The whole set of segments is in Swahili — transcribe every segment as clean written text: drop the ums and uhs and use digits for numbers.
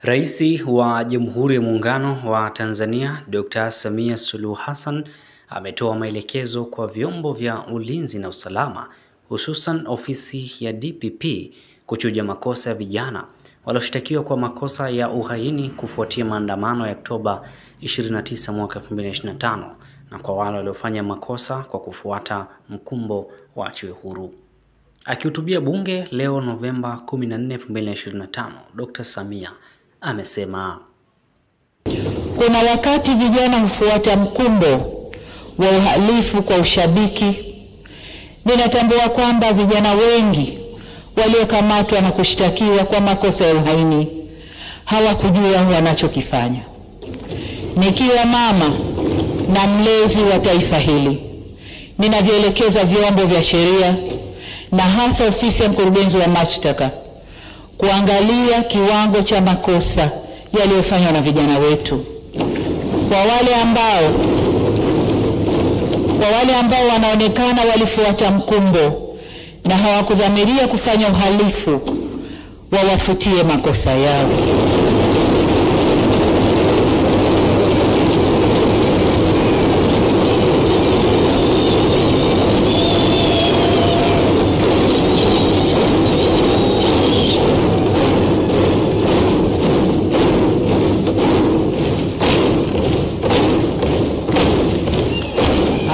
Rais wa Jamhuri ya Muungano wa Tanzania Dr. Samia Suluhu Hassan ametoa maelekezo kwa vyombo vya ulinzi na usalama hususan ofisi ya DPP kuchuja makosa ya vijana walioshtakiwa kwa makosa ya uhaini kufuatia maandamano ya Oktoba 29 mwaka 2025 na kwa wale waliofanya makosa kwa kufuata mkumbo waachiwe huru. Akihutubia bunge leo Novemba 14, 2025, Dr. Samia amesema kuna wakati vijana hufuata mkumbo wa uhalifu kwa ushabiki. Ninatambua kwamba vijana wengi waliokamatwa na kushtakiwa kwa makosa ya uhaini hawakujua wanachokifanya. Nikiwa mama na mlezi wa taifa hili, ninavielekeza vyombo vya sheria na hasa ofisi ya mkurugenzi wa mashtaka kuangalia kiwango cha makosa yaliyofanywa na vijana wetu. Kwa wale ambao wanaonekana walifuata mkumbo na hawakudhamiria kufanya uhalifu, wawafutie makosa yao.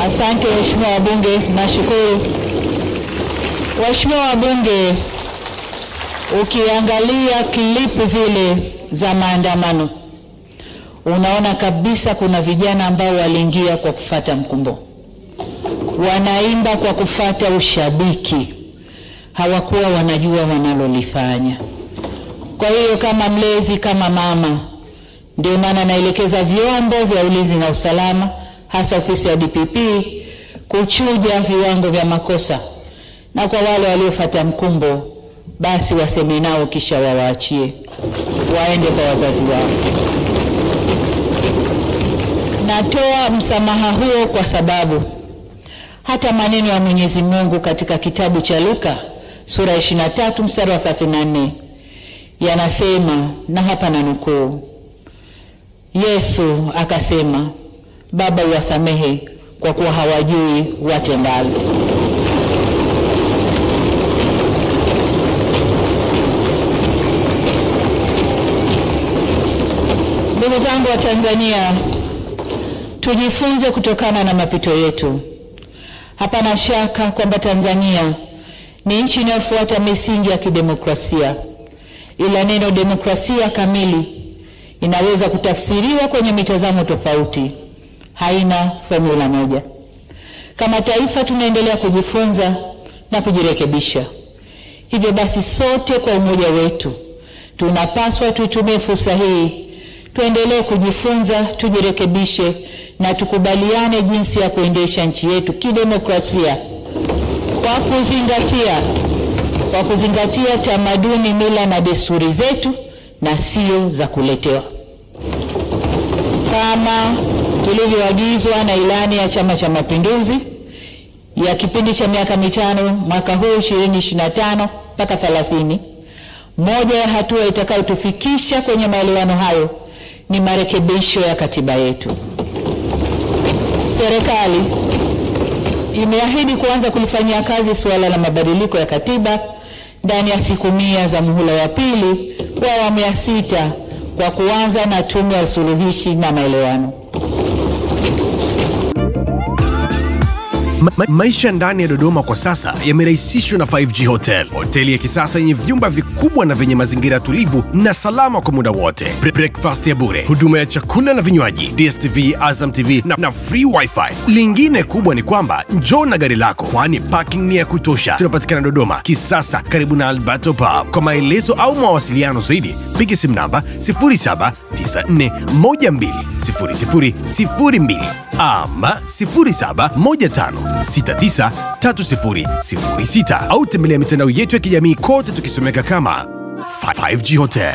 Asante waheshimiwa wabunge, nashukuru. Waheshimiwa wabunge, ukiangalia klipu zile za maandamano, unaona kabisa kuna vijana ambao waliingia kwa kufuata mkumbo. Wanaimba kwa kufuata ushabiki. Hawakuwa wanajua wanalolifanya. Kwa hiyo kama mlezi, kama mama, ndio maana naelekeza vyombo vya ulinzi na usalama hasa ofisi ya DPP kuchuja viwango vya makosa, na kwa wale waliofuata mkumbo basi waseme nao kisha wawaachie waende kwa wazazi wao. Natoa msamaha huo kwa sababu hata maneno ya Mwenyezi Mungu katika kitabu cha Luka sura 23 mstari wa 34 yanasema, na hapa nanukuu, Yesu akasema, Baba uwasamehe kwa kuwa hawajui watendalo. Ndugu zangu wa Tanzania, tujifunze kutokana na mapito yetu. Hapana shaka kwamba Tanzania ni nchi inayofuata misingi ya kidemokrasia, ila neno demokrasia kamili inaweza kutafsiriwa kwenye mitazamo tofauti. Haina formula moja. Kama taifa tunaendelea kujifunza na kujirekebisha. Hivyo basi sote kwa umoja wetu tunapaswa tutumie fursa hii, tuendelee kujifunza, tujirekebishe na tukubaliane jinsi ya kuendesha nchi yetu kidemokrasia kwa kuzingatia tamaduni, mila na desturi zetu na sio za kuletewa. Kama tulivyoagizwa na ilani ya Chama cha Mapinduzi ya kipindi cha miaka 5 mwaka huu 2025 mpaka 30, moja ya hatua itakayotufikisha kwenye maelewano hayo ni marekebisho ya katiba yetu. Serikali imeahidi kuanza kulifanyia kazi suala la mabadiliko ya katiba ndani ya siku 100 za muhula wa pili wa awamu ya 6 kwa kuanza na tume ya usuluhishi na maelewano. Maisha ndani ya Dodoma kwa sasa yamerahisishwa na 5G Hotel. Hoteli ya kisasa yenye vyumba vikubwa na vyenye mazingira tulivu na salama kwa muda wote. Breakfast ya bure, huduma ya chakula na vinywaji, DSTV, Azam TV na free wifi. Lingine kubwa ni kwamba njoo na gari lako, kwani parking ni ya kutosha. Tunapatikana Dodoma Kisasa karibu na Alberto Pub. Kwa maelezo au mawasiliano zaidi piga simu namba 0794120002 ama 0715693006 au tembelea mitandao yetu ya kijamii kote tukisomeka kama 5G Hotel.